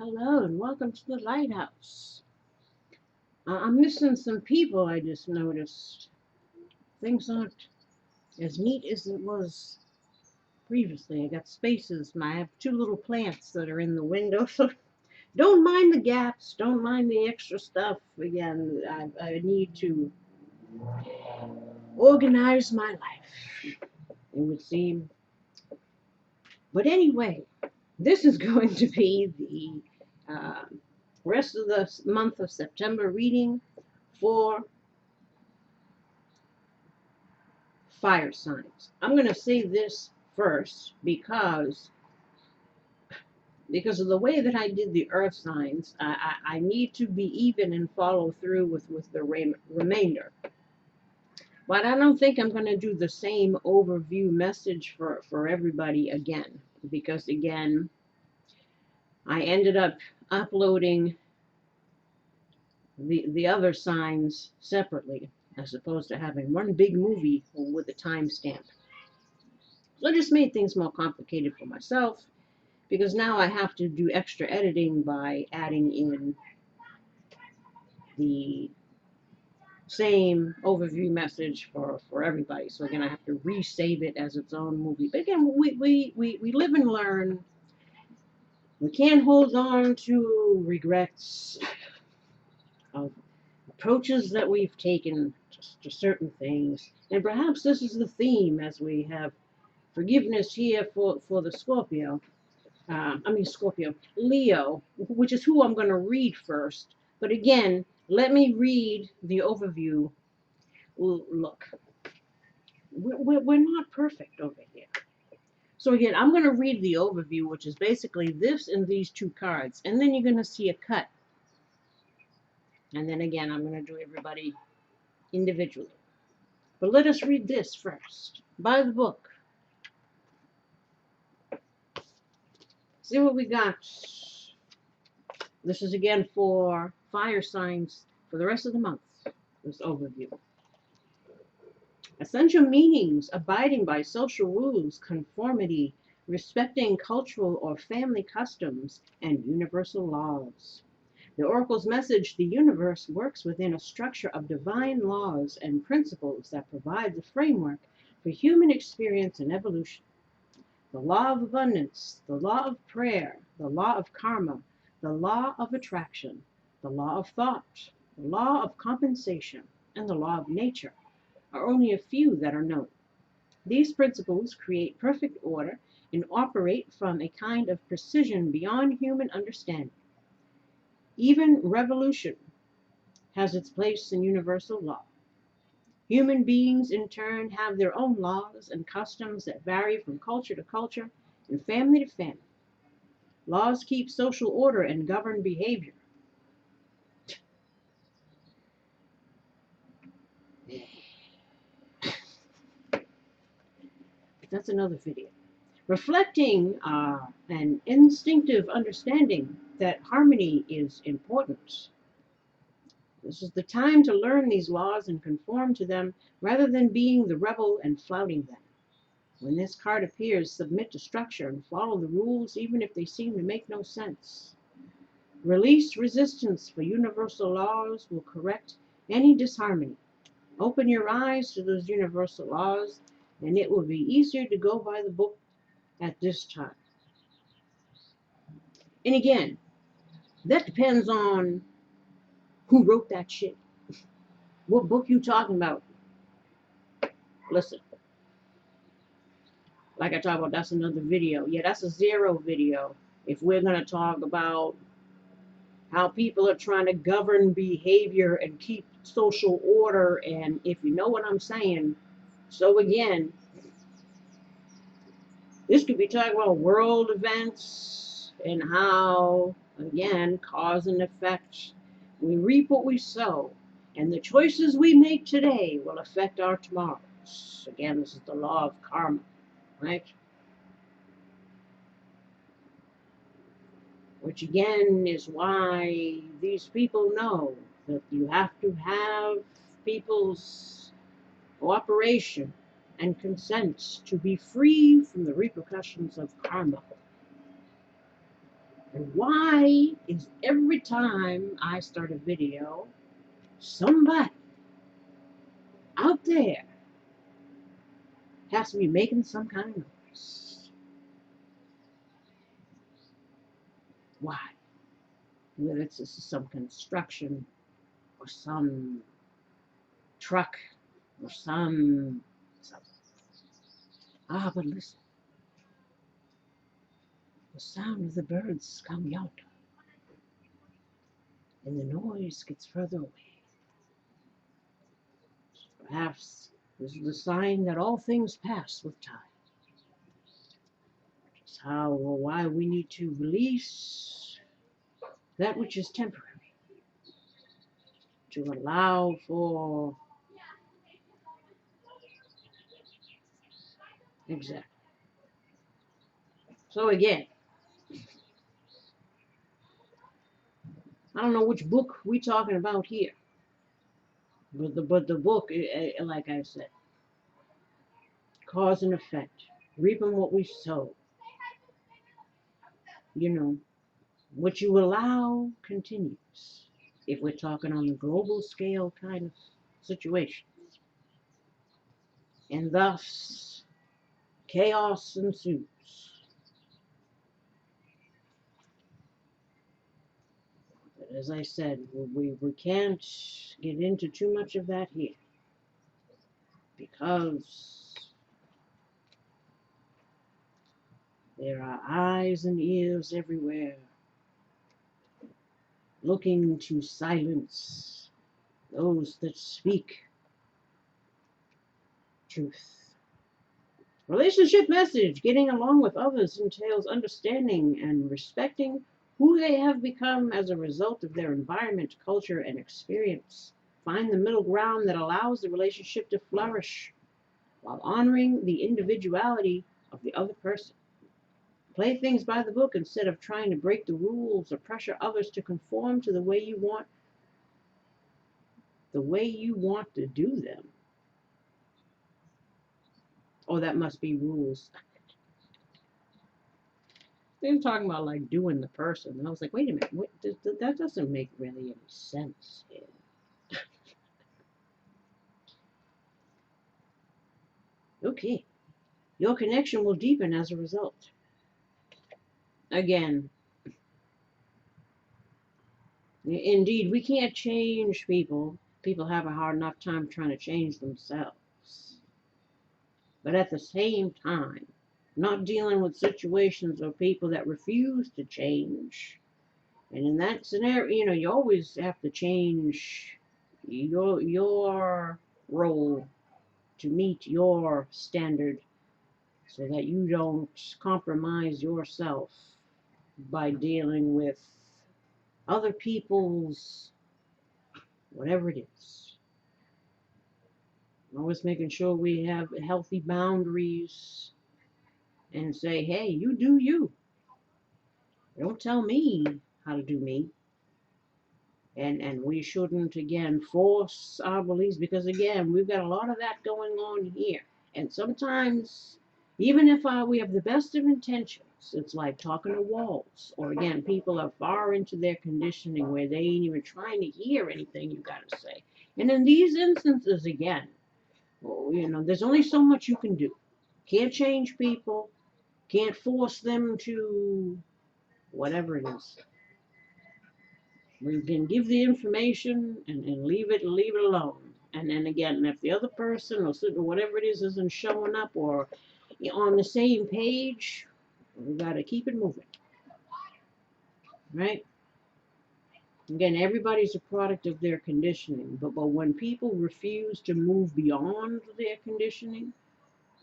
Hello and welcome to the lighthouse. I'm missing some people, I just noticed. Things aren't as neat as it was previously. I got spaces. I have two little plants that are in the window, so don't mind the gaps. Don't mind the extra stuff. Again, I need to organize my life, it would seem. But anyway, this is going to be the rest of the month of September reading for fire signs. I'm going to say this first because of the way that I did the earth signs. I need to be even and follow through with the remainder. But I don't think I'm going to do the same overview message for everybody again, because again, I ended up uploading the other signs separately as opposed to having one big movie with a timestamp. So I just made things more complicated for myself, because now I have to do extra editing by adding in the same overview message for everybody. So again, I have to resave it as its own movie. But again, we live and learn. We can't hold on to regrets of approaches that we've taken to certain things. And perhaps this is the theme as we have forgiveness here for the Scorpio. Scorpio, Leo, which is who I'm going to read first. But again, let me read the overview. Look, we're not perfect over here. So again, I'm going to read the overview, which is basically this and these two cards. And then you're going to see a cut. And then again, I'm going to do everybody individually. But let us read this first. By the book. See what we got. This is again for fire signs for the rest of the month. This overview. Essential meanings: abiding by social rules, conformity, respecting cultural or family customs, and universal laws. The oracle's message: the universe works within a structure of divine laws and principles that provide the framework for human experience and evolution. The law of abundance, the law of prayer, the law of karma, the law of attraction, the law of thought, the law of compensation, and the law of nature are only a few that are known. These principles create perfect order and operate from a kind of precision beyond human understanding. Even revolution has its place in universal law. Human beings, in turn, have their own laws and customs that vary from culture to culture and family to family. Laws keep social order and govern behavior. That's another video. Reflecting an instinctive understanding that harmony is important. This is the time to learn these laws and conform to them rather than being the rebel and flouting them. When this card appears, submit to structure and follow the rules even if they seem to make no sense. Release resistance, for universal laws will correct any disharmony. Open your eyes to those universal laws, and it will be easier to go by the book at this time. And again, that depends on who wrote that shit. What book you talking about? Listen, like I talked about, that's another video. Yeah, that's a zero video. If we're going to talk about how people are trying to govern behavior and keep social order, and if you know what I'm saying. So again, this could be talking about world events and how, again, cause and effect. We reap what we sow, and the choices we make today will affect our tomorrows. Again, this is the law of karma, right? Which again is why these people know that you have to have people's cooperation and consent to be free from the repercussions of karma. Why is every time I start a video, somebody out there has to be making some kind of noise? Why? Whether it's some construction or some truck or some. But listen, the sound of the birds come yonder, and the noise gets further away. Perhaps this is the sign that all things pass with time. Just how or why we need to release that which is temporary to allow for exactly. So again, I don't know which book we talking about here, but the book, like I said, cause and effect, reaping what we sow. You know, what you allow continues. If we're talking on the global scale kind of situation, and thus chaos ensues. But as I said, we can't get into too much of that here because there are eyes and ears everywhere looking to silence those that speak truth. Relationship message: getting along with others entails understanding and respecting who they have become as a result of their environment, culture, and experience. Find the middle ground that allows the relationship to flourish while honoring the individuality of the other person. Play things by the book instead of trying to break the rules or pressure others to conform to the way you want to do them. Oh, that must be rules. They were talking about like doing the person, and I was like, wait a minute, that doesn't make really any sense here. Okay, your connection will deepen as a result. Again, indeed, we can't change people. People have a hard enough time trying to change themselves. But at the same time, not dealing with situations or people that refuse to change. And in that scenario, you always have to change your role to meet your standard so that you don't compromise yourself by dealing with other people's whatever it is. Always making sure we have healthy boundaries and say, hey, you do you. Don't tell me how to do me. And we shouldn't, again, force our beliefs because, again, we've got a lot of that going on here. And sometimes, even if we have the best of intentions, it's like talking to walls. Or, again, people are far into their conditioning where they ain't even trying to hear anything you got to say. And in these instances, again, there's only so much you can do. Can't change people, can't force them to whatever it is. We can give the information and leave it alone. And then again, if the other person or whatever it is isn't showing up or on the same page, we got to keep it moving. Right? Again, everybody's a product of their conditioning. But when people refuse to move beyond their conditioning,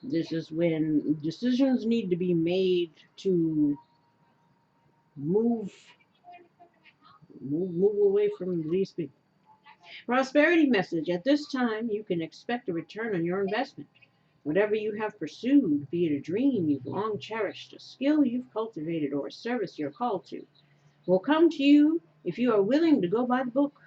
this is when decisions need to be made to move away from these people. Prosperity message: at this time, you can expect a return on your investment. Whatever you have pursued, be it a dream you've long cherished, a skill you've cultivated, or a service you're called to, will come to you if you are willing to go by the book.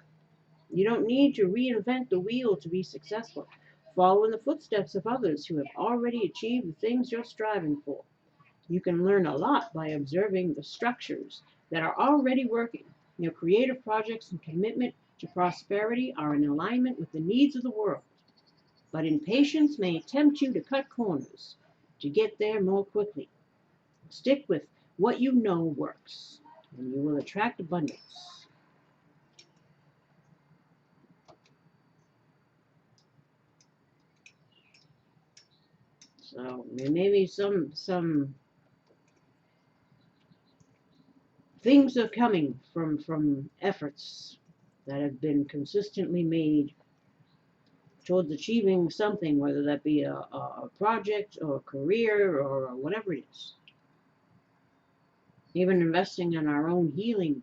You don't need to reinvent the wheel to be successful. Follow in the footsteps of others who have already achieved the things you're striving for. You can learn a lot by observing the structures that are already working. Your creative projects and commitment to prosperity are in alignment with the needs of the world. But impatience may tempt you to cut corners to get there more quickly. Stick with what you know works, and you will attract abundance. So maybe some things are coming from efforts that have been consistently made towards achieving something, whether that be a project or a career or whatever it is. Even investing in our own healing,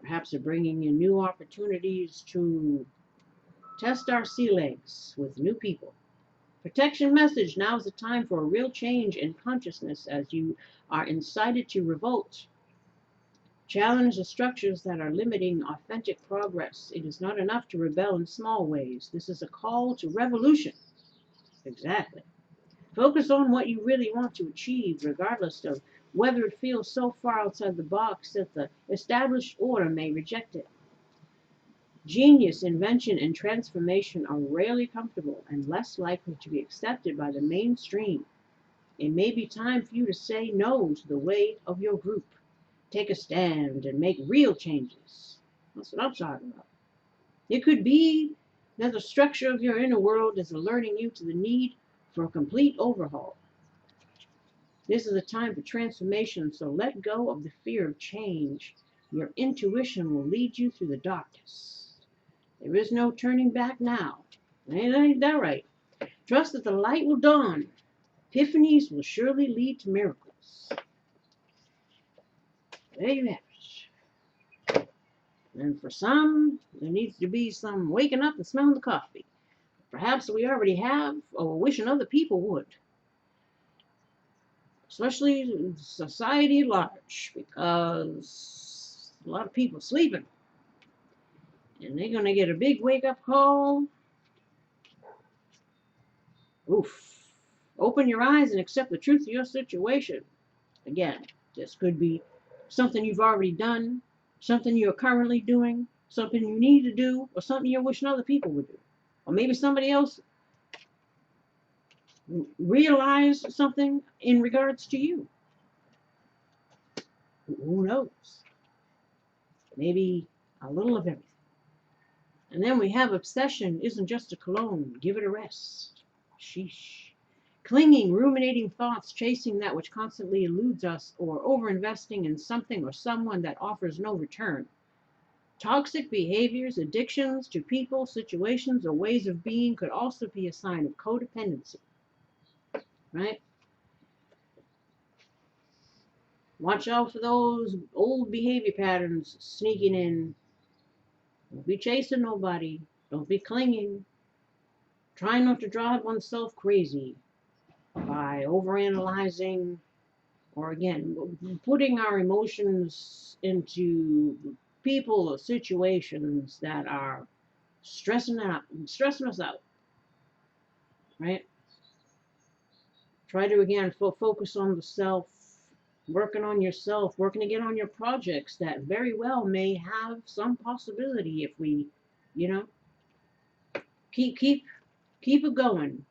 perhaps bringing in new opportunities to test our sea legs with new people. Protection message: now is the time for a real change in consciousness as you are incited to revolt. Challenge the structures that are limiting authentic progress. It is not enough to rebel in small ways. This is a call to revolution. Exactly. Focus on what you really want to achieve, regardless of whether it feels so far outside the box that the established order may reject it. Genius, invention, and transformation are rarely comfortable and less likely to be accepted by the mainstream. It may be time for you to say no to the way of your group. Take a stand and make real changes. That's what I'm talking about. It could be that the structure of your inner world is alerting you to the need for a complete overhaul. This is a time for transformation, so let go of the fear of change. Your intuition will lead you through the darkness. There is no turning back now. Ain't that right? Trust that the light will dawn. Epiphanies will surely lead to miracles. There you have it. And for some, there needs to be some waking up and smelling the coffee. Perhaps we already have, or wishing other people would. Especially society at large, because a lot of people sleeping. And they're going to get a big wake-up call. Oof. Open your eyes and accept the truth of your situation. Again, this could be something you've already done, something you're currently doing, something you need to do, or something you're wishing other people would do. Or maybe somebody else realized something in regards to you. Who knows? Maybe a little of everything. And then we have obsession isn't just a cologne. Give it a rest. Sheesh. Clinging, ruminating thoughts, chasing that which constantly eludes us, or overinvesting in something or someone that offers no return. Toxic behaviors, addictions to people, situations, or ways of being could also be a sign of codependency, right? Watch out for those old behavior patterns sneaking in. Don't be chasing nobody. Don't be clinging. Try not to drive oneself crazy by overanalyzing or, again, putting our emotions into people or situations that are stressing us out, right? Try to, again, focus on the self, working on yourself, working to get on your projects that very well may have some possibility if we, you know, keep it going.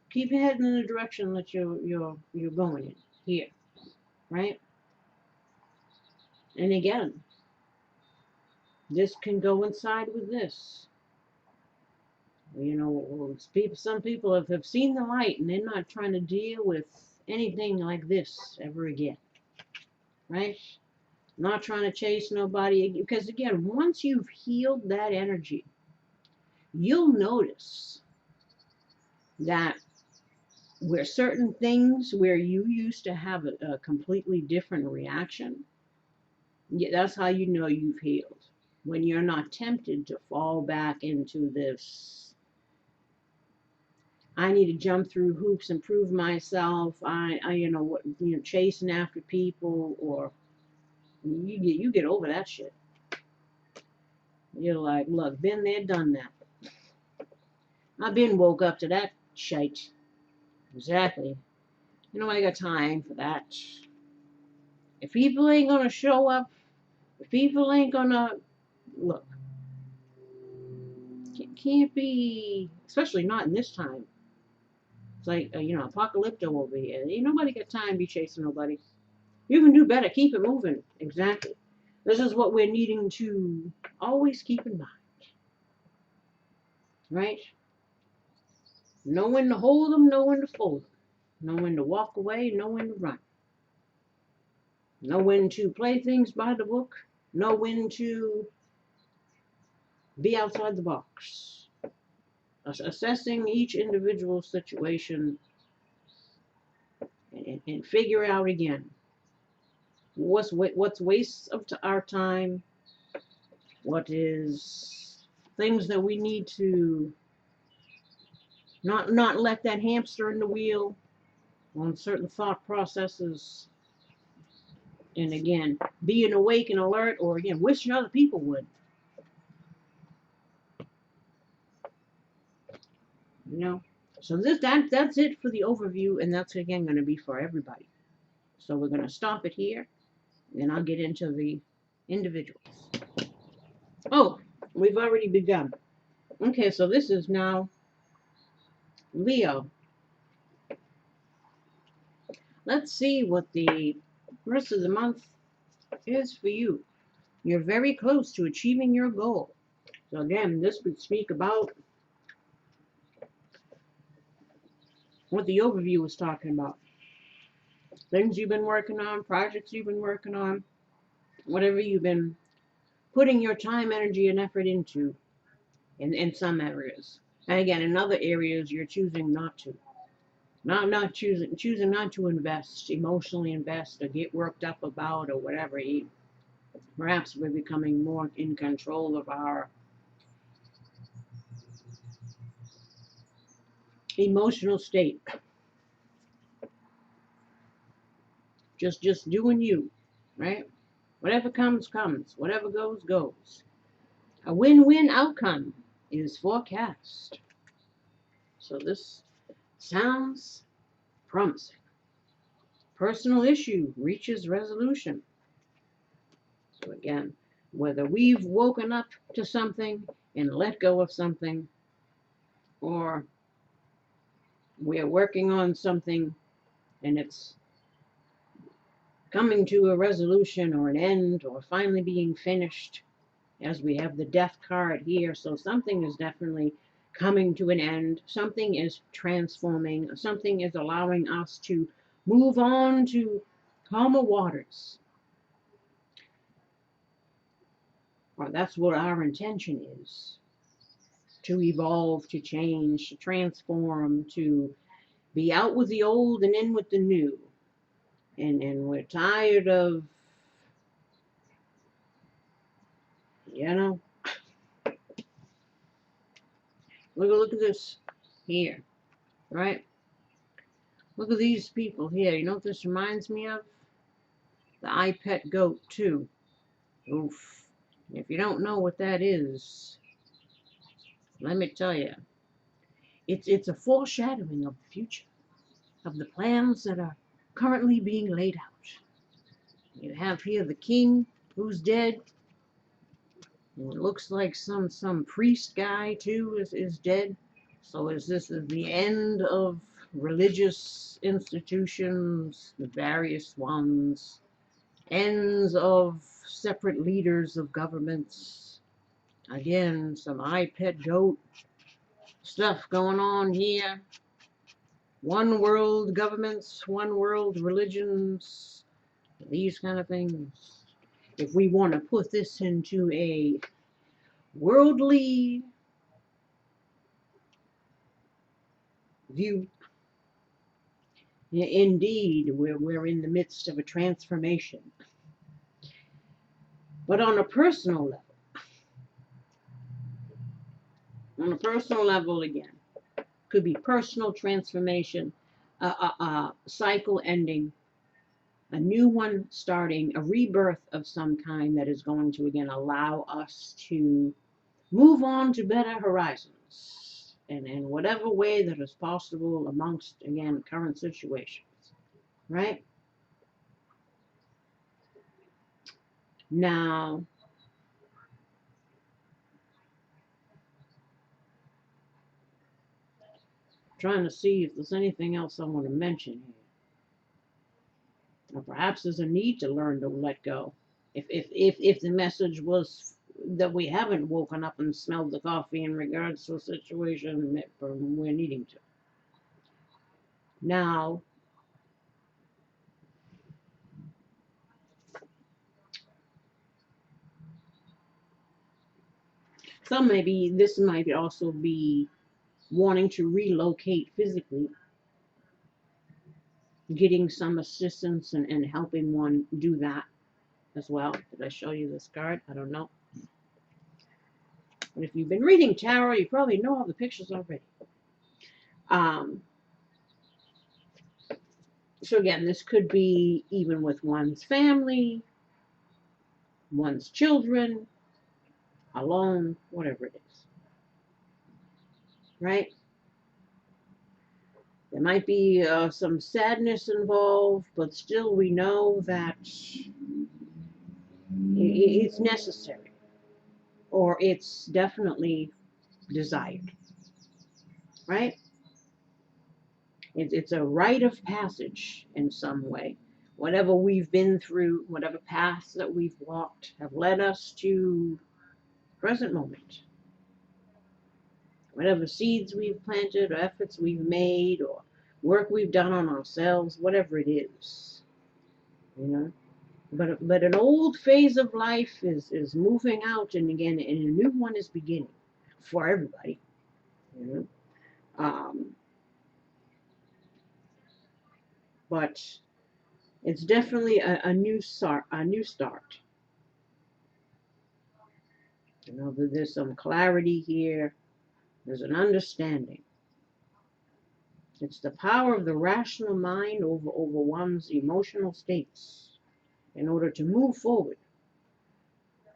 Keep heading in the direction that you're going in here, right? And again, this can go inside with this. You know, some people have seen the light and they're not trying to deal with anything like this ever again, right? Not trying to chase nobody. Because again, once you've healed that energy, you'll notice that where certain things where you used to have a completely different reaction, yeah, that's how you know you've healed. When you're not tempted to fall back into this, I need to jump through hoops and prove myself. Chasing after people, or you get over that shit. You're like, look, been there, done that. I've been woke up to that shite. Exactly. Nobody got time for that. If people ain't gonna show up, if people ain't gonna look, can't be, especially not in this time. It's like apocalypto over here. Ain't nobody got time to be chasing nobody. You can do better. Keep it moving. Exactly. This is what we're needing to always keep in mind, right? Know when to hold them, know when to fold them, know when to walk away, know when to run, know when to play things by the book, know when to be outside the box. Assessing each individual situation and figure out again what's waste of our time, what is things that we need to not let that hamster in the wheel on certain thought processes, and again being awake and alert, or again wishing other people would, you know. So that's it for the overview, and that's again going to be for everybody. So we're going to stop it here, and I'll get into the individuals. Oh, we've already begun. Okay, so this is now Leo. Let's see what the rest of the month is for you. You're very close to achieving your goal. So again, this would speak about what the overview was talking about. Things you've been working on, projects you've been working on, whatever you've been putting your time, energy, and effort into in some areas. And again, in other areas, you're choosing not to. Not choosing not to invest, emotionally invest, or get worked up about, or whatever. Perhaps we're becoming more in control of our emotional state. Just doing you, right? Whatever comes, comes. Whatever goes, goes. A win-win outcome is forecast. So this sounds promising. Personal issue reaches resolution. So again, whether we've woken up to something and let go of something, or we're working on something and it's coming to a resolution or an end or finally being finished, as we have the death card here. So something is definitely coming to an end. Something is transforming. Something is allowing us to move on to calmer waters. Or that's what our intention is. To evolve, to change, to transform, to be out with the old and in with the new. And we're tired of, you know, look at this here, right? Look at these people here. You know what this reminds me of? The IGHT goat, too. Oof. If you don't know what that is, let me tell you. It's a foreshadowing of the future, of the plans that are currently being laid out. You have here the king who's dead. And it looks like some priest guy too is dead. So is this the end of religious institutions, the various ones, ends of separate leaders of governments? Again, some iPad goat stuff going on here. One world governments, one world religions, these kind of things. If we want to put this into a worldly view, indeed, we're in the midst of a transformation. But on a personal level, again, could be personal transformation, a cycle ending, a new one starting, a rebirth of some kind that is going to again allow us to move on to better horizons, and in whatever way that is possible amongst again current situations. right? Now, trying to see if there's anything else I want to mention here. Or perhaps there's a need to learn to let go. If the message was that we haven't woken up and smelled the coffee in regards to a situation we're needing to. Now, this might also be wanting to relocate physically, getting some assistance and helping one do that as well. Did I show you this card? I don't know. But if you've been reading tarot, you probably know all the pictures already. Um, so again, this could be even with one's family, one's children, alone, whatever it is. Right? There might be some sadness involved, but still we know that it's necessary, or it's definitely desired. Right? It's a rite of passage in some way. Whatever we've been through, whatever paths that we've walked have led us to present moment. Whatever seeds we've planted, or efforts we've made, or work we've done on ourselves, whatever it is, you know. But an old phase of life is moving out, and again, and a new one is beginning for everybody, you know. But it's definitely a new start. A new start. You know, there's some clarity here. There's an understanding. It's the power of the rational mind over one's emotional states in order to move forward.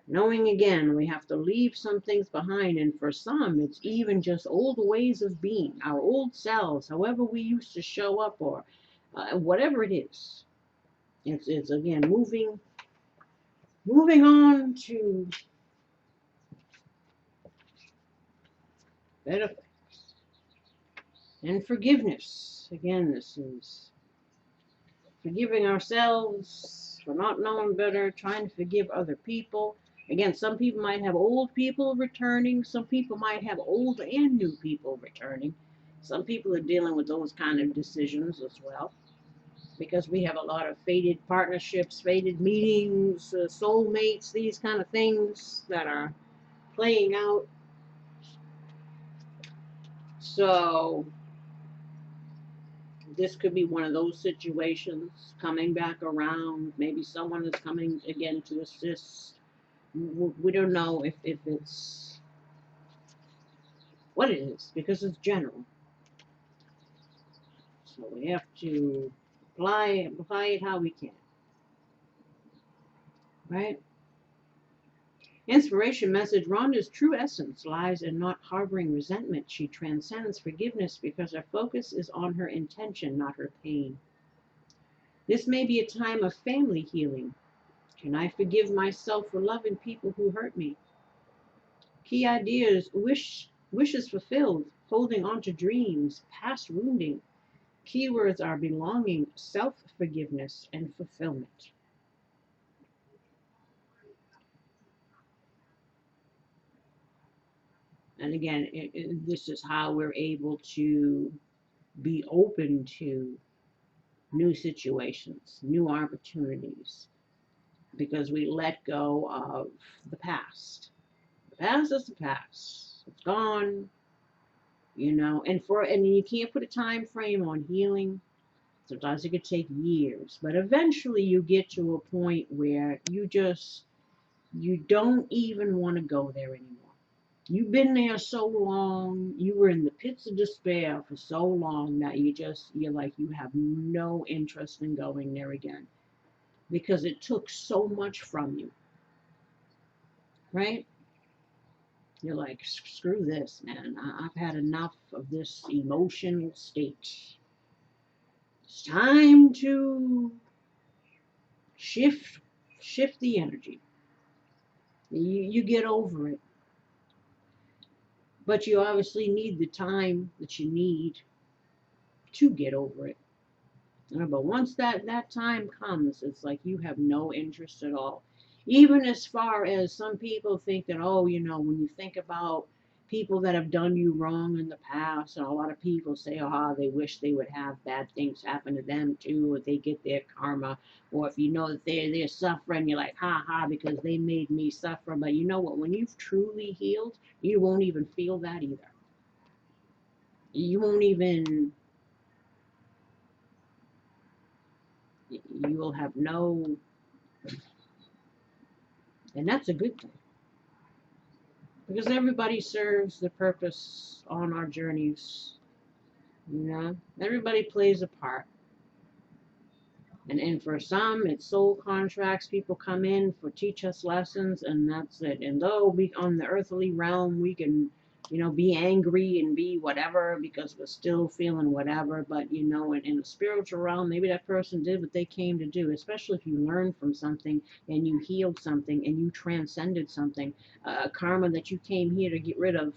Knowing again, we have to leave some things behind, and for some, it's even just old ways of being, our old selves, however we used to show up, or whatever it is. It's again moving on to better things. And forgiveness. Again, this is forgiving ourselves for not knowing better, trying to forgive other people. Again, some people might have old people returning. Some people might have old and new people returning. Some people are dealing with those kind of decisions as well, because we have a lot of fated partnerships, fated meetings, soulmates, these kind of things that are playing out. So this could be one of those situations coming back around. Maybe someone is coming again to assist. We don't know if it's what it is, because it's general. So we have to apply it how we can. Right? Inspiration message: Rhonda's true essence lies in not harboring resentment. She transcends forgiveness because her focus is on her intention, not her pain. This may be a time of family healing. Can I forgive myself for loving people who hurt me? Key ideas: wishes fulfilled, holding on to dreams, past wounding. Keywords are belonging, self-forgiveness, and fulfillment. And again, this is how we're able to be open to new situations, new opportunities, because we let go of the past. The past is the past. It's gone, you know. And you can't put a time frame on healing. Sometimes it could take years, but eventually you get to a point where you don't even want to go there anymore. You've been there so long, you were in the pits of despair for so long that you're like, you have no interest in going there again, because it took so much from you, right? You're like, screw this, man. I've had enough of this emotional state. It's time to shift the energy. You get over it. But you obviously need the time that you need to get over it. But once that time comes, it's like you have no interest at all. Even as far as some people think that, oh, when you think about people that have done you wrong in the past, and a lot of people say, oh, they wish they would have bad things happen to them too, if they get their karma, or if you know that they're suffering, you're like, ha ha, because they made me suffer. But you know what? When you've truly healed, you won't even feel that either. You won't even, you will have no, and that's a good thing. Because everybody serves the purpose on our journeys. Everybody plays a part. And for some, it's soul contracts. People come in for teach us lessons, and that's it. And though we on the earthly realm, we can, be angry and be whatever because we're still feeling whatever. But in the spiritual realm, maybe that person did what they came to do. Especially if you learned from something and you healed something and you transcended something, karma that you came here to get rid of.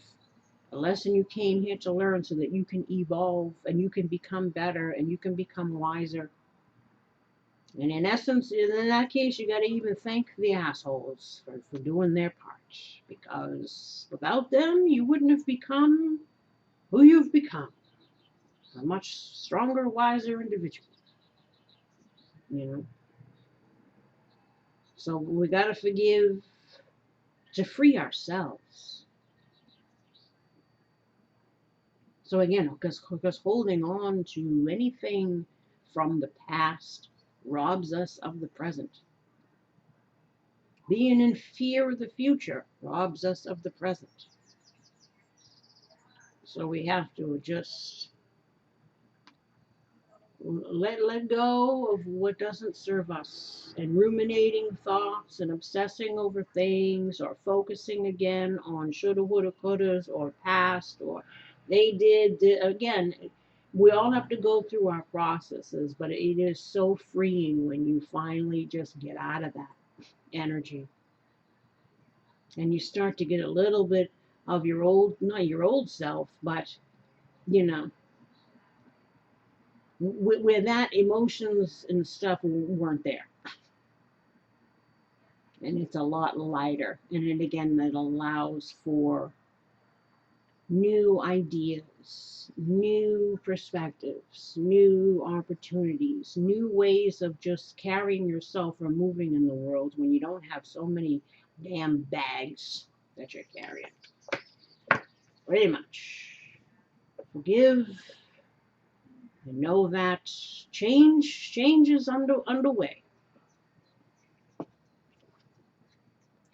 A lesson you came here to learn so that you can evolve and you can become better and you can become wiser. And in essence, in that case, you got to even thank the assholes for doing their part. Because without them, you wouldn't have become who you've become. A much stronger, wiser individual. So we got to forgive to free ourselves. So again, because holding on to anything from the past robs us of the present. Being in fear of the future robs us of the present. So we have to just let go of what doesn't serve us, and ruminating thoughts and obsessing over things, or focusing again on shoulda, woulda, couldas, or past, or they did. Again, we all have to go through our processes, but it is so freeing when you finally just get out of that energy and you start to get a little bit of your old, not your old self, but where that emotions and stuff weren't there. And it's a lot lighter. And it again, that allows for new ideas, new perspectives, new opportunities, new ways of just carrying yourself or moving in the world when you don't have so many damn bags that you're carrying. Pretty much. Forgive and know that change is underway.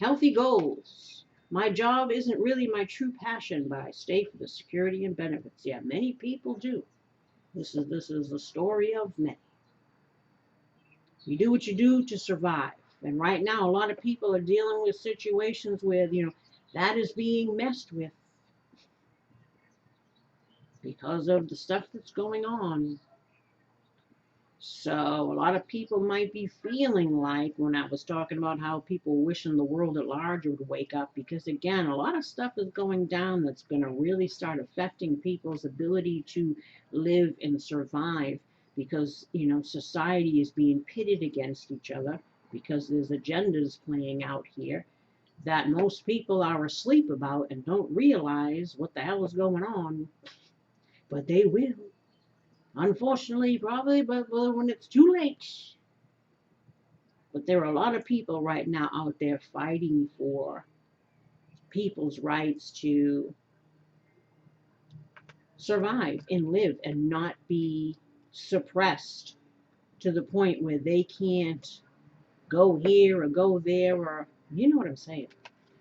Healthy goals. My job isn't really my true passion, but I stay for the security and benefits. Yeah, many people do. This is the story of many. You do what you do to survive. And right now, a lot of people are dealing with situations where, that is being messed with because of the stuff that's going on. So a lot of people might be feeling like when I was talking about how people wishing the world at large would wake up, because again, a lot of stuff is going down that's going to really start affecting people's ability to live and survive, because society is being pitted against each other because there's agendas playing out here that most people are asleep about and don't realize what the hell is going on, but they will. Unfortunately, probably, but when it's too late. But there are a lot of people right now out there fighting for people's rights to survive and live and not be suppressed to the point where they can't go here or go there, or you know what I'm saying.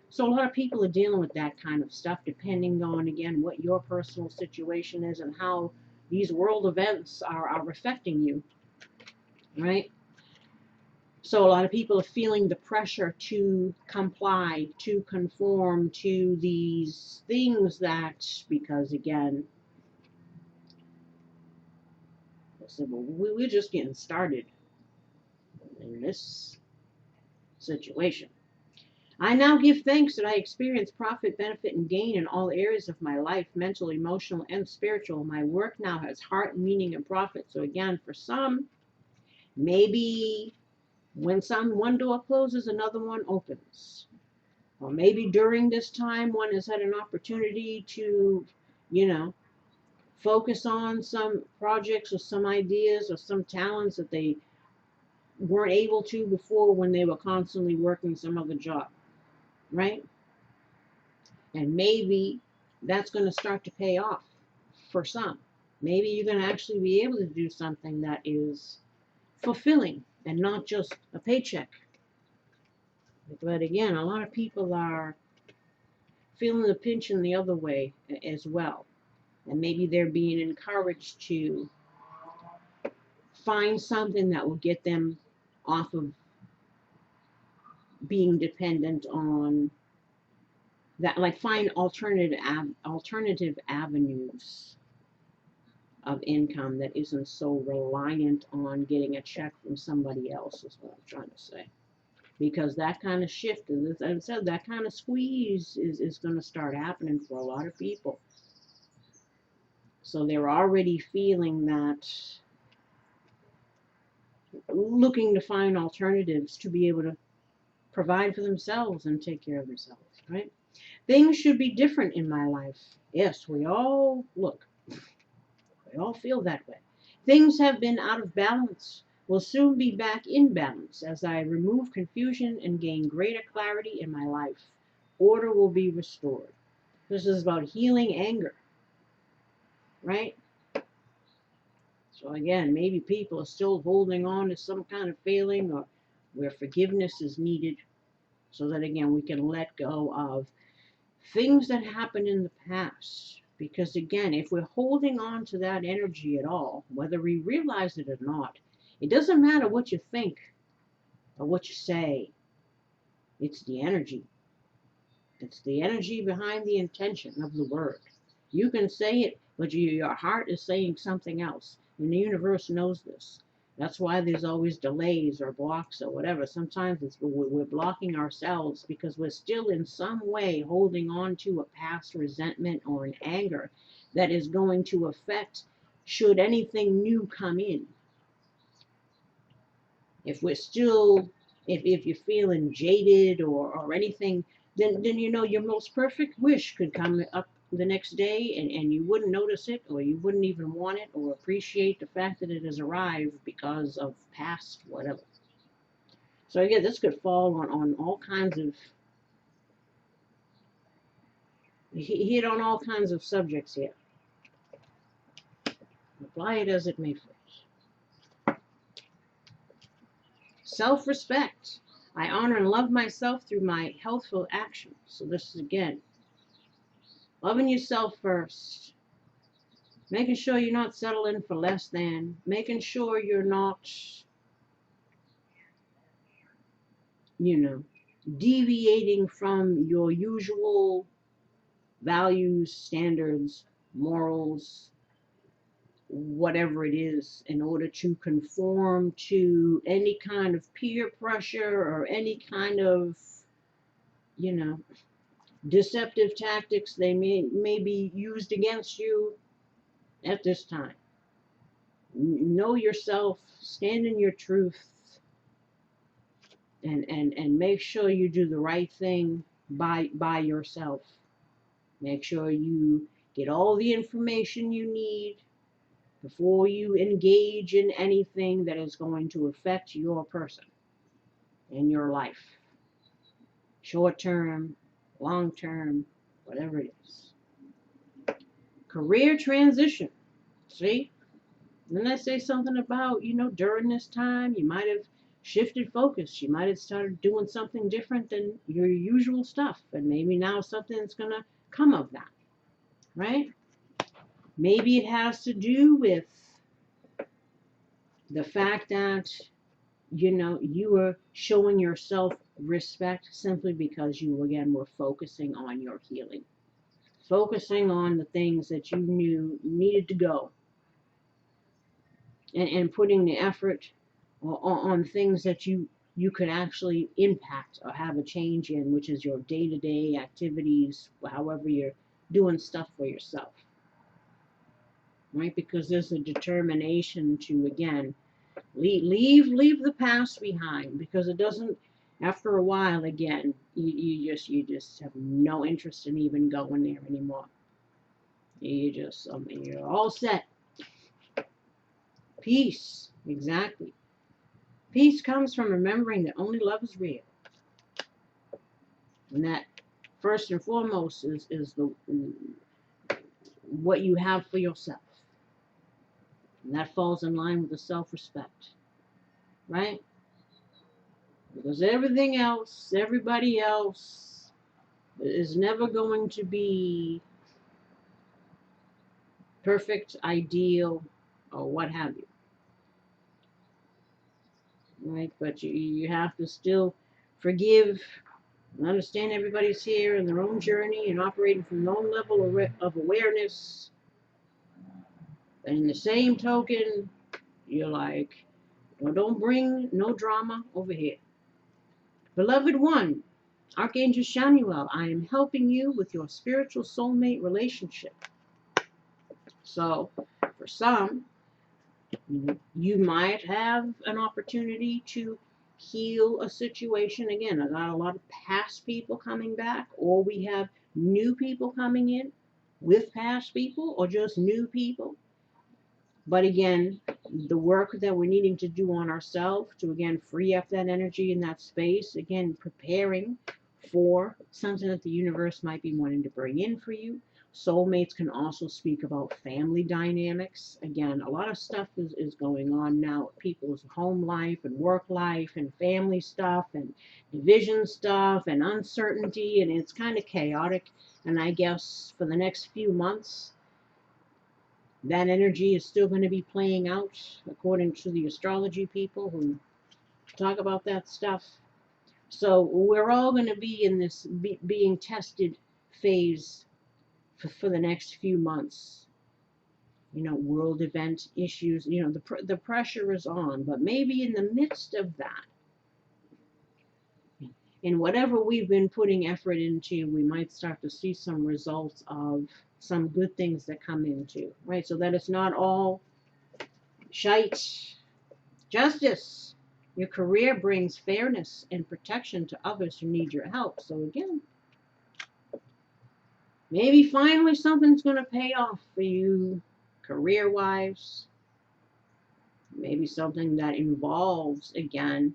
So a lot of people are dealing with that kind of stuff, depending on, again, what your personal situation is and how these world events are affecting you, right? So a lot of people are feeling the pressure to comply, to conform to these things that, because again, So we're just getting started in this situation. I now give thanks that I experience profit, benefit, and gain in all areas of my life, mental, emotional, and spiritual. My work now has heart, meaning, and profit. So again, for some, maybe when one door closes, another one opens. Or maybe during this time, one has had an opportunity to, you know, focus on some projects or some ideas or some talents that they weren't able to before when they were constantly working some other job, right? And maybe that's going to start to pay off for some. Maybe you're going to actually be able to do something that is fulfilling and not just a paycheck. But again, a lot of people are feeling the pinch in the other way as well. And maybe they're being encouraged to find something that will get them off of being dependent on that, like find alternative avenues of income that isn't so reliant on getting a check from somebody else, is what I'm trying to say. Because that kind of shift, as I said, that kind of squeeze is going to start happening for a lot of people. So they're already feeling that, looking to find alternatives to be able to provide for themselves and take care of themselves, right? Things should be different in my life. Yes, we all feel that way. Things have been out of balance, will soon be back in balance as I remove confusion and gain greater clarity in my life. Order will be restored. This is about healing anger, right? So again, maybe people are still holding on to some kind of feeling or where forgiveness is needed so that again we can let go of things that happened in the past. Because again, if we're holding on to that energy at all, whether we realize it or not, it doesn't matter what you think or what you say. It's the energy. It's the energy behind the intention of the word. You can say it, but your heart is saying something else. And the universe knows this. That's why there's always delays or blocks or whatever. Sometimes we're blocking ourselves because we're still in some way holding on to a past resentment or an anger that is going to affect should anything new come in. If we're still, if you're feeling jaded or anything, then you know your most perfect wish could come up the next day and you wouldn't notice it or you wouldn't even want it or appreciate the fact that it has arrived because of past whatever. So again, this could fall on all kinds of, hit on all kinds of subjects here. Apply it as it may fit. Self-respect. I honor and love myself through my healthful actions. So this is again, loving yourself first. Making sure you're not settling for less than. Making sure you're not, deviating from your usual values, standards, morals, whatever it is, in order to conform to any kind of peer pressure or any kind of, deceptive tactics they may be used against you at this time. Know yourself, stand in your truth, and make sure you do the right thing by yourself. Make sure you get all the information you need before you engage in anything that is going to affect your person and your life. Short term, long term, whatever it is. Career transition. See? Didn't I say something about, during this time you might have shifted focus. You might have started doing something different than your usual stuff. And maybe now something's going to come of that, right? Maybe it has to do with the fact that, you were showing yourself respect simply because you, again, were focusing on your healing. Focusing on the things that you knew needed to go. and putting the effort on things that you could actually impact or have a change in, which is your day-to-day activities, however you're doing stuff for yourself, right? Because there's a determination to, again, leave the past behind, because it doesn't, after a while, again, you just have no interest in even going there anymore. You're all set. Peace, exactly. Peace comes from remembering that only love is real, and that first and foremost is the what you have for yourself, and that falls in line with the self-respect, right? Because everything else, everybody else, is never going to be perfect, ideal, or what have you, right? But you have to still forgive and understand everybody's here in their own journey and operating from their own level of awareness. And in the same token, you're like, well, don't bring no drama over here. Beloved one, Archangel Shamuel, I am helping you with your spiritual soulmate relationship. So, for some, you might have an opportunity to heal a situation. Again, I got a lot of past people coming back, or we have new people coming in with past people, or just new people. But again, the work that we're needing to do on ourselves to, again, free up that energy in that space, again, preparing for something that the universe might be wanting to bring in for you. Soulmates can also speak about family dynamics. Again, a lot of stuff is going on now, people's home life and work life and family stuff and division stuff and uncertainty, and it's kind of chaotic. And I guess for the next few months, that energy is still going to be playing out according to the astrology people who talk about that stuff. So we're all going to be in this being tested phase for the next few months. World event issues, the pressure is on, but maybe in the midst of that, in whatever we've been putting effort into, we might start to see some results of some good things that come into, right? So that it's not all shite. Justice. Your career brings fairness and protection to others who need your help. So again, maybe finally something's going to pay off for you career-wise. Maybe something that involves, again,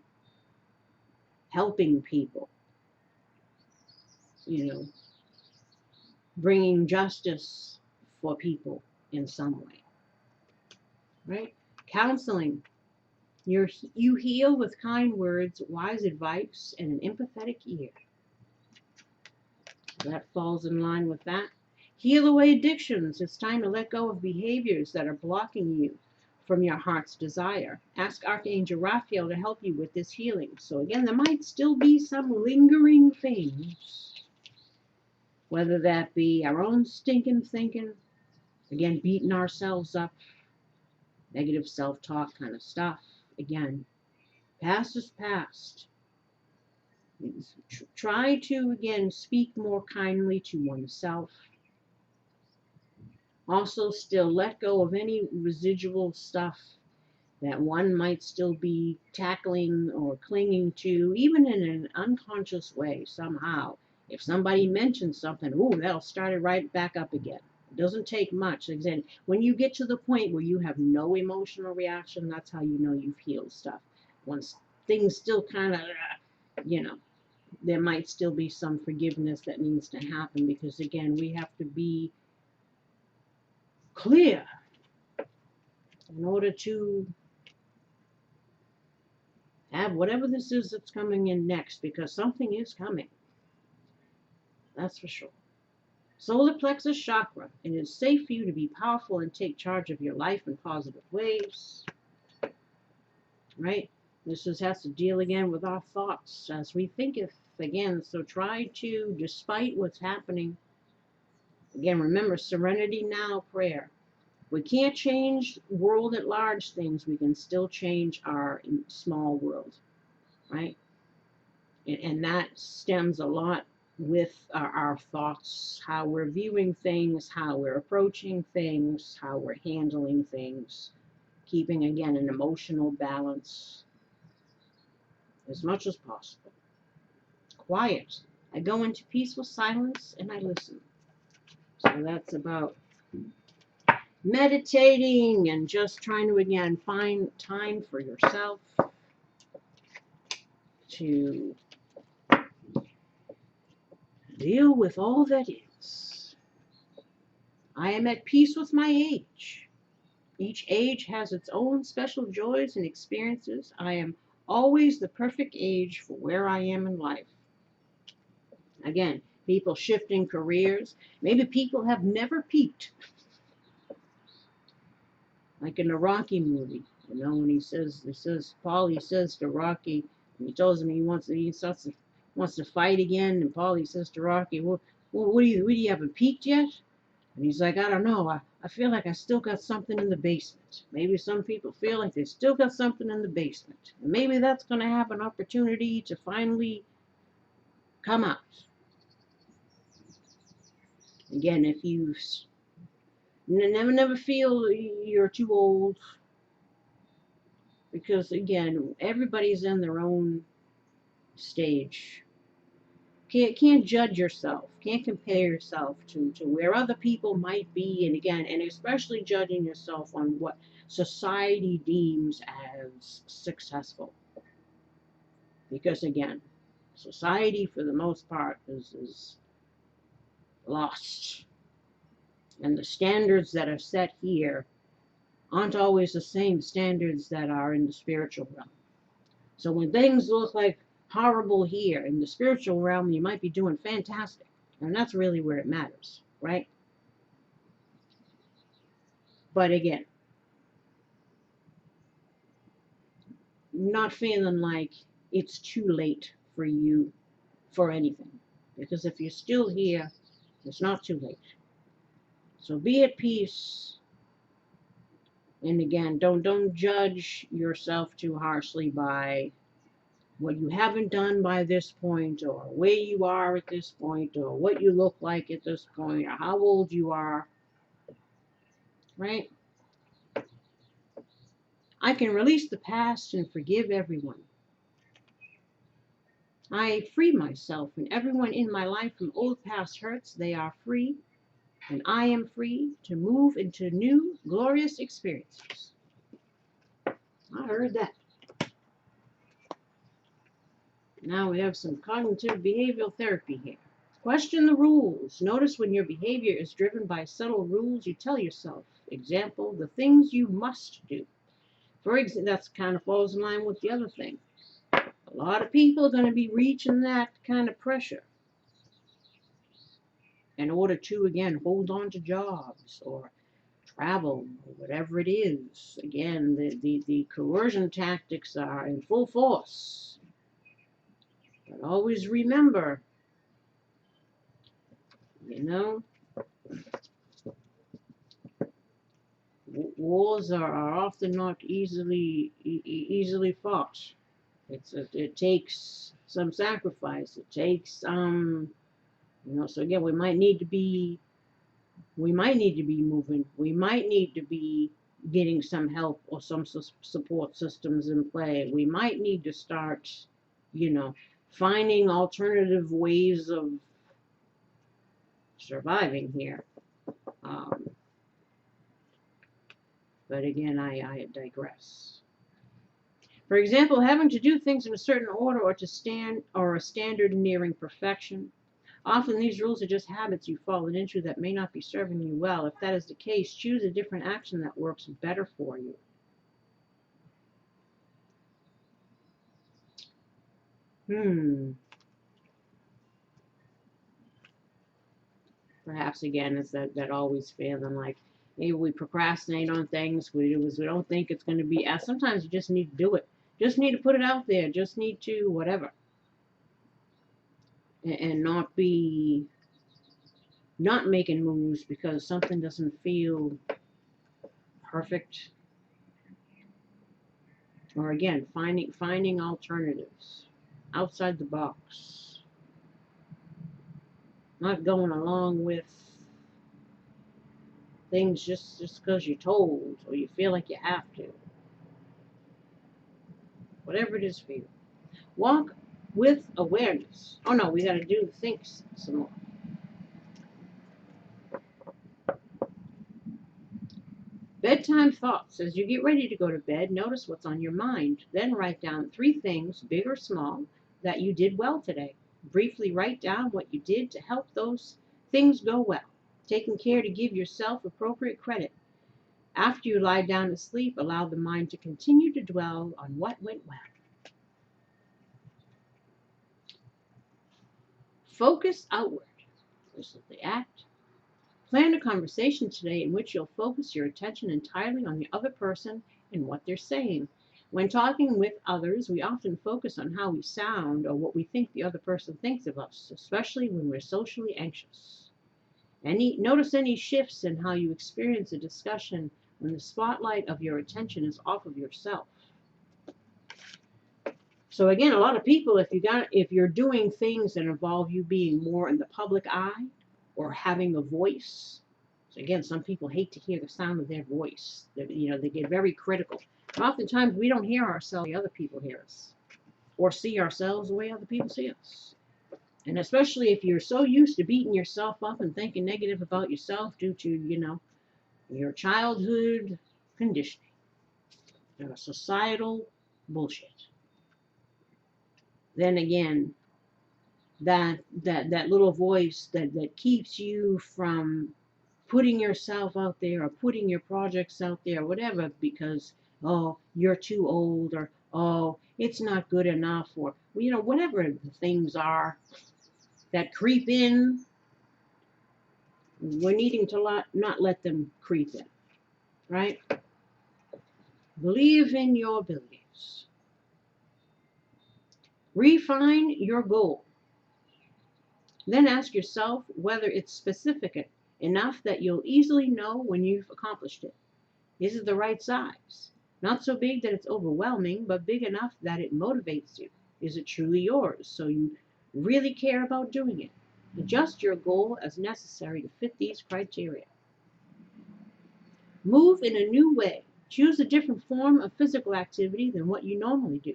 helping people, bringing justice for people in some way, right? Counseling. You heal with kind words, wise advice, and an empathetic ear. That falls in line with that. Heal away addictions. It's time to let go of behaviors that are blocking you from your heart's desire. Ask Archangel Raphael to help you with this healing. So again, there might still be some lingering things, whether that be our own stinking thinking, again, beating ourselves up, negative self-talk kind of stuff. Again, past is past. Try to, again, speak more kindly to oneself. Also, still let go of any residual stuff that one might still be tackling or clinging to, even in an unconscious way somehow. If somebody mentions something, that'll start it right back up again. It doesn't take much. Again, when you get to the point where you have no emotional reaction, that's how you know you've healed stuff. Once things still kind of, there might still be some forgiveness that needs to happen, because again, we have to be clear in order to have whatever this is that's coming in next, because something is coming. That's for sure. Solar plexus chakra. It is safe for you to be powerful and take charge of your life in positive ways. Right? This has to deal again with our thoughts as we thinketh again. So try to, despite what's happening, again, remember Serenity Now prayer. We can't change world at large things. We can still change our small world, right? And that stems a lot with our thoughts, how we're viewing things, how we're approaching things, how we're handling things, keeping, again, an emotional balance as much as possible. Quiet. I go into peaceful silence and I listen. So that's about meditating and just trying to, again, find time for yourself to deal with all that is. I am at peace with my age. Each age has its own special joys and experiences. I am always the perfect age for where I am in life. Again, people shifting careers. Maybe people have never peaked. Like in the Rocky movie, when he says to Rocky, and he tells him he wants to fight again, and Paulie says to Rocky, well, what do you haven't peaked yet? And he's like, I don't know. I feel like I still got something in the basement. Maybe some people feel like they still got something in the basement. And maybe that's going to have an opportunity to finally come out. Again, if you never feel you're too old, because, again, everybody's in their own stage. Can't judge yourself. Can't compare yourself to where other people might be. And again, and especially judging yourself on what society deems as successful. Because, again, society for the most part is lost. And the standards that are set here aren't always the same standards that are in the spiritual realm. So when things look like horrible here, in the spiritual realm, you might be doing fantastic. And that's really where it matters, right? But again, not feeling like it's too late for you for anything. Because if you're still here, it's not too late. So be at peace. And again, don't judge yourself too harshly by what you haven't done by this point, or where you are at this point, or what you look like at this point, or how old you are, right? I can release the past and forgive everyone. I free myself and everyone in my life from old past hurts. They are free, and I am free to move into new, glorious experiences. I heard that. Now we have some cognitive behavioral therapy here. Question the rules. Notice when your behavior is driven by subtle rules you tell yourself. Example, the things you must do. For example, that's kind of falls in line with the other thing. A lot of people are going to be reaching that kind of pressure in order to, again, hold on to jobs or travel or whatever it is. Again, the coercion tactics are in full force. But always remember, wars are often not easily fought. It takes some sacrifice. It takes so again, we might need to be moving. We might need to be getting some help or some support systems in play. We might need to start, finding alternative ways of surviving here. But again, I digress. For example, having to do things in a certain order or a standard nearing perfection. Often these rules are just habits you've fallen into that may not be serving you well. If that is the case, choose a different action that works better for you. Perhaps again, it's that always feeling like maybe we procrastinate on things. We don't think it's going to be. Sometimes you just need to do it. Just need to put it out there. Just need to whatever, and not making moves because something doesn't feel perfect, or again, finding alternatives outside the box, not going along with things just because you're told or you feel like you have to. Whatever it is for you. Walk with awareness. Oh no, we got to do the things some more. Bedtime thoughts. As you get ready to go to bed, notice what's on your mind. Then write down 3 things, big or small, that you did well today. Briefly write down what you did to help those things go well. Taking care to give yourself appropriate credit. After you lie down to sleep, allow the mind to continue to dwell on what went well. Focus outward. This is the act. Plan a conversation today in which you'll focus your attention entirely on the other person and what they're saying. When talking with others, we often focus on how we sound or what we think the other person thinks of us, especially when we're socially anxious. Notice any shifts in how you experience a discussion when the spotlight of your attention is off of yourself. So again, a lot of people, if you're doing things that involve you being more in the public eye or having a voice, so again, some people hate to hear the sound of their voice. They get very critical. And oftentimes we don't hear ourselves the way other people hear us, or see ourselves the way other people see us. And especially if you're so used to beating yourself up and thinking negative about yourself due to, your childhood conditioning, societal bullshit. Then again, that little voice that keeps you from putting yourself out there or putting your projects out there or whatever because, oh, you're too old, or, oh, it's not good enough, or, whatever the things are that creep in, we're needing to not let them creep in, right? Believe in your abilities. Refine your goal. Then ask yourself whether it's specific enough that you'll easily know when you've accomplished it. Is it the right size? Not so big that it's overwhelming, but big enough that it motivates you. Is it truly yours, so you really care about doing it? Adjust your goal as necessary to fit these criteria. Move in a new way. Choose a different form of physical activity than what you normally do.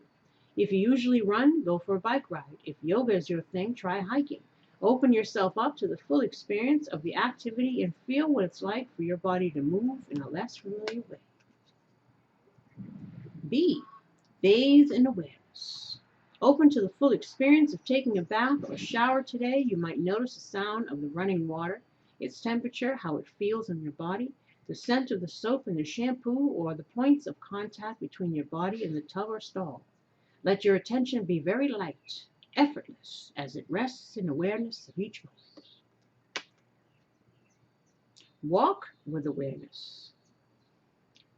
If you usually run, go for a bike ride. If yoga is your thing, try hiking. Open yourself up to the full experience of the activity and feel what it's like for your body to move in a less familiar way. B. Bathe in awareness. Open to the full experience of taking a bath or shower today. You might notice the sound of the running water, its temperature, how it feels in your body, the scent of the soap and the shampoo, or the points of contact between your body and the tub or stall. Let your attention be very light, effortless, as it rests in awareness of each moment. Walk with awareness.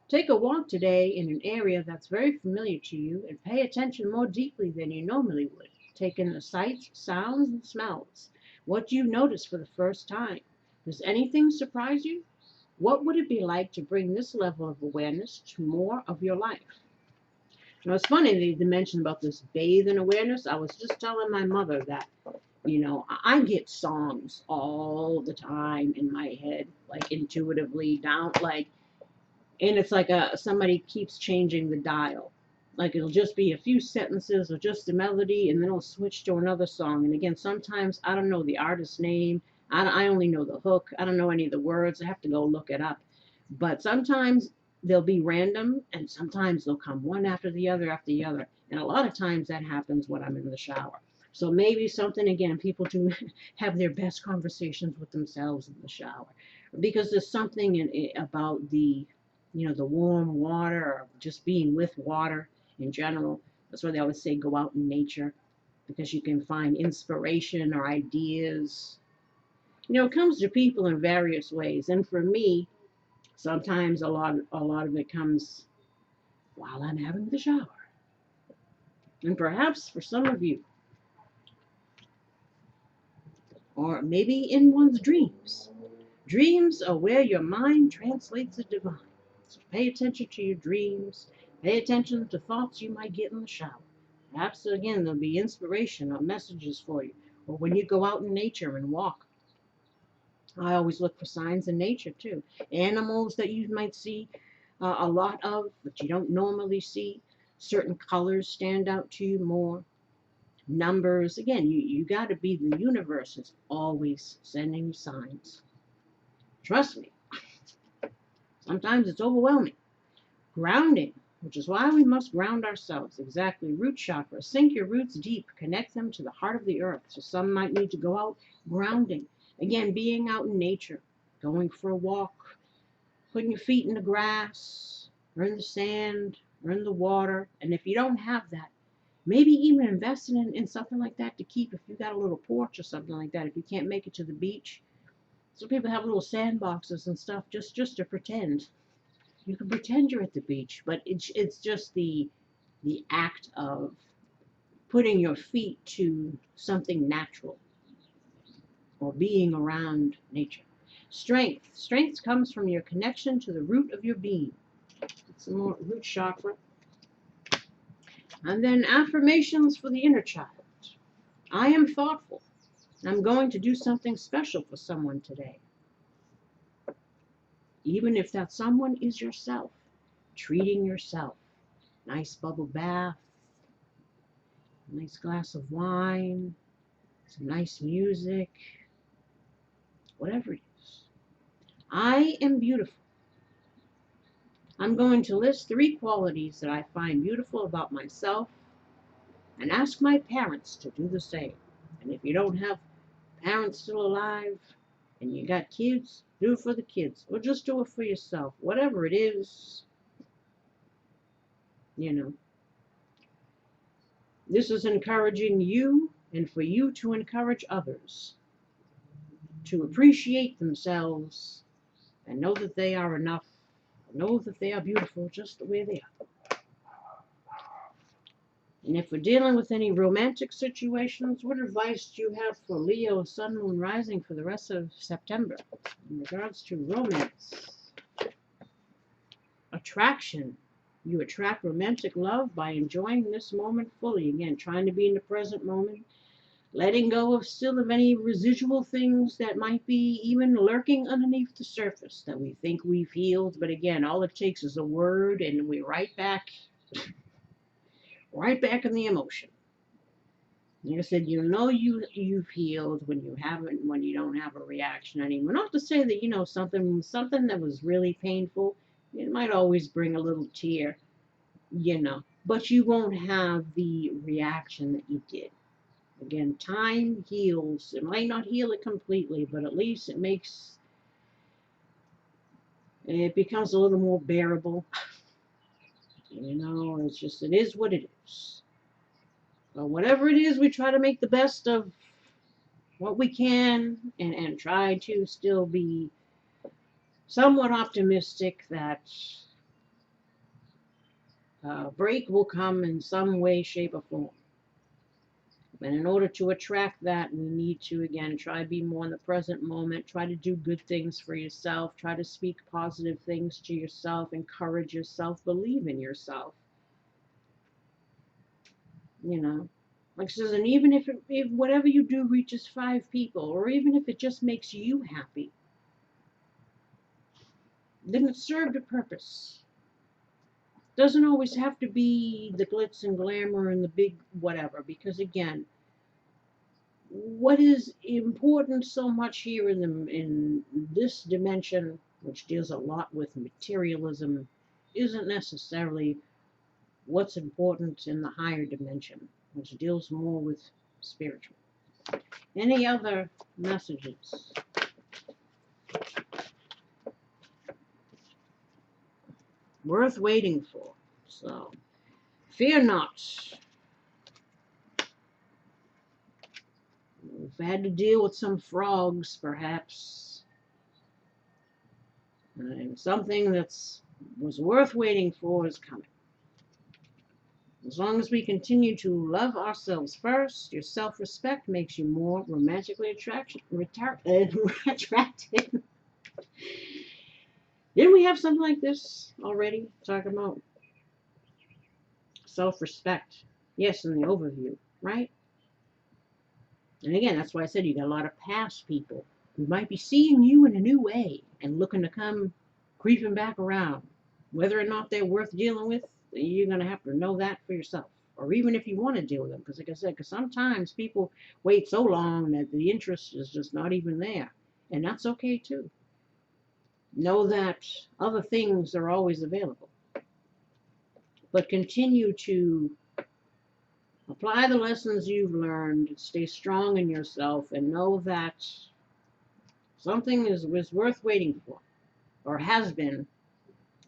Take a walk today in an area that's very familiar to you and pay attention more deeply than you normally would. Take in the sights, sounds, and smells. What do you notice for the first time? Does anything surprise you? What would it be like to bring this level of awareness to more of your life? It's funny they mentioned about this bathe in awareness. I was just telling my mother that, I get songs all the time in my head, like intuitively down, and it's like somebody keeps changing the dial. Like it'll just be a few sentences or just a melody, and then it'll switch to another song. And again, sometimes I don't know the artist's name. I only know the hook. I don't know any of the words. I have to go look it up. But sometimes they'll be random, and sometimes they'll come one after the other after the other. And a lot of times that happens when I'm in the shower. So maybe something, again, people do have their best conversations with themselves in the shower. Because there's something about the warm water, or just being with water in general. That's why they always say go out in nature, because you can find inspiration or ideas. It comes to people in various ways. And for me, sometimes a lot of it comes while I'm having the shower. And perhaps for some of you, or maybe in one's dreams. Dreams are where your mind translates the divine. So pay attention to your dreams. Pay attention to thoughts you might get in the shower. Perhaps, again, there'll be inspiration or messages for you. Or when you go out in nature and walk. I always look for signs in nature, too. Animals that you might see a lot of, but you don't normally see. Certain colors stand out to you more. Numbers. Again, you got to be, the universe is always sending you signs. Trust me. Sometimes it's overwhelming. Grounding, which is why we must ground ourselves. Exactly. Root chakra. Sink your roots deep. Connect them to the heart of the earth. So some might need to go out grounding. Again, being out in nature. Going for a walk. Putting your feet in the grass. Or in the sand. Or in the water. And if you don't have that, maybe even investing in something like that to keep, if you got a little porch or something like that, if you can't make it to the beach. So people have little sandboxes and stuff just to pretend. You can pretend you're at the beach, but it's just the act of putting your feet to something natural or being around nature. Strength. Strength comes from your connection to the root of your being. Some more root chakra. And then affirmations for the inner child. I am thoughtful. I'm going to do something special for someone today. Even if that someone is yourself. Treating yourself. Nice bubble bath. Nice glass of wine. Some nice music. Whatever it is. I am beautiful. I'm going to list 3 qualities that I find beautiful about myself and ask my parents to do the same. And if you don't have parents still alive and you got kids, do it for the kids or just do it for yourself. Whatever it is, you know. This is encouraging you and for you to encourage others to appreciate themselves and know that they are enough, know that they are beautiful just the way they are. And if we're dealing with any romantic situations, what advice do you have for Leo, Sun, Moon, Rising for the rest of September in regards to romance? Attraction. You attract romantic love by enjoying this moment fully. Again, trying to be in the present moment. Letting go of still of any residual things that might be even lurking underneath the surface that we think we've healed. But again, all it takes is a word and we're right back in the emotion. Like I said, you've healed when you don't have a reaction anymore. Not to say that, something that was really painful, it might always bring a little tear, but you won't have the reaction that you did. Again, time heals. It might not heal it completely, but at least it becomes a little more bearable. It is what it is. But whatever it is, we try to make the best of what we can and try to still be somewhat optimistic that break will come in some way, shape, or form. And in order to attract that, we need to, again, try to be more in the present moment, try to do good things for yourself, try to speak positive things to yourself, encourage yourself, believe in yourself. Like I says, and even if whatever you do reaches 5 people, or even if it just makes you happy, then it served a purpose. Doesn't always have to be the glitz and glamour and the big whatever, because again, what is important so much here in this dimension, which deals a lot with materialism, isn't necessarily what's important in the higher dimension, which deals more with spiritual. Any other messages? Worth waiting for. So, fear not. We've had to deal with some frogs, perhaps. And something that's was worth waiting for is coming. As long as we continue to love ourselves first, your self-respect makes you more romantically attractive. Didn't we have something like this already? Talking about self-respect. Yes, in the overview, right? And again, that's why I said you got a lot of past people who might be seeing you in a new way and looking to come creeping back around. Whether or not they're worth dealing with, you're going to have to know that for yourself. Or even if you want to deal with them, because like I said, because sometimes people wait so long that the interest is just not even there. And that's okay too. Know that other things are always available. But continue to apply the lessons you've learned, stay strong in yourself, and know that something is worth waiting for, or has been,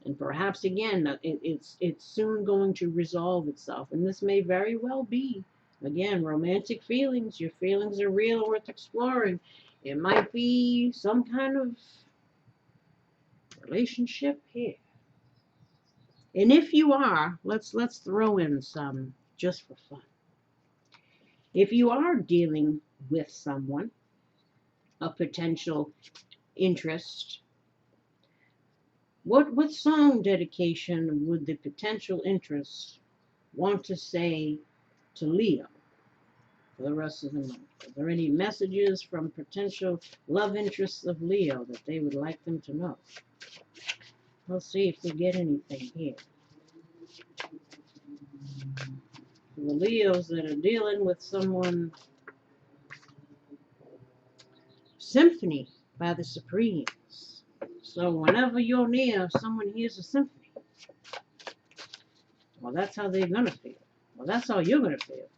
and perhaps again it's soon going to resolve itself. And this may very well be, again, romantic feelings. Your feelings are real and worth exploring. It might be some kind of relationship here. And if you are, let's throw in some just for fun. If you are dealing with someone, a potential interest, what song dedication would the potential interest want to say to Leo for the rest of the month? Are there any messages from potential love interests of Leo that they would like them to know? Let's see if we get anything here. For the Leos that are dealing with someone, Symphony by the Supremes. So whenever you're near, someone hears a symphony. Well, that's how they're going to feel. Well, that's how you're going to feel.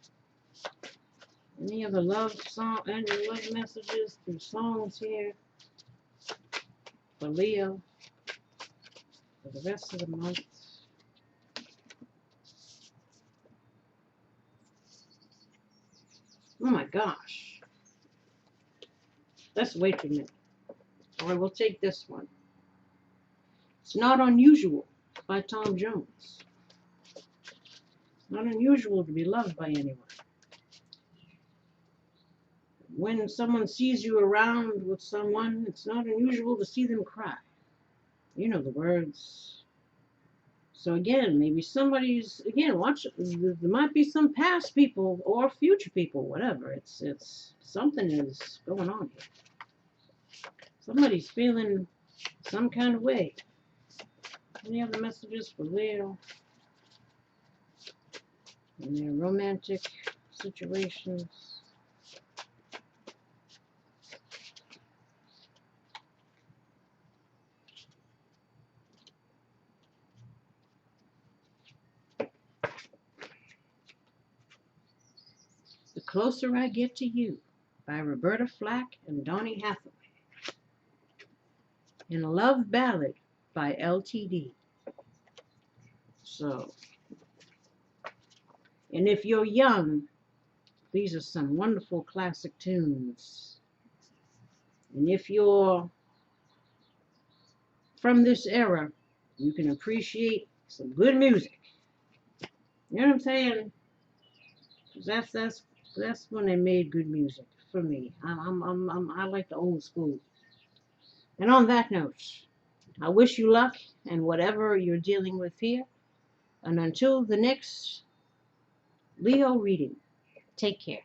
Any other love song, any love messages through songs here for Leo for the rest of the month? Oh my gosh. That's way too many. All right, we'll take this one. It's Not Unusual by Tom Jones. It's not unusual to be loved by anyone. When someone sees you around with someone, it's not unusual to see them cry. You know the words. So again, maybe somebody's, again, watch, there might be some past people or future people, whatever. It's something is going on here. Somebody's feeling some kind of way. Any other messages for Leo in their romantic situations? The Closer I Get to You by Roberta Flack and Donny Hathaway. And a Love Ballad by LTD. So, and if you're young, these are some wonderful classic tunes. And if you're from this era, you can appreciate some good music. You know what I'm saying? That's when they made good music for me. I like the old school. And on that note, I wish you luck in whatever you're dealing with here. And until the next Leo reading, take care.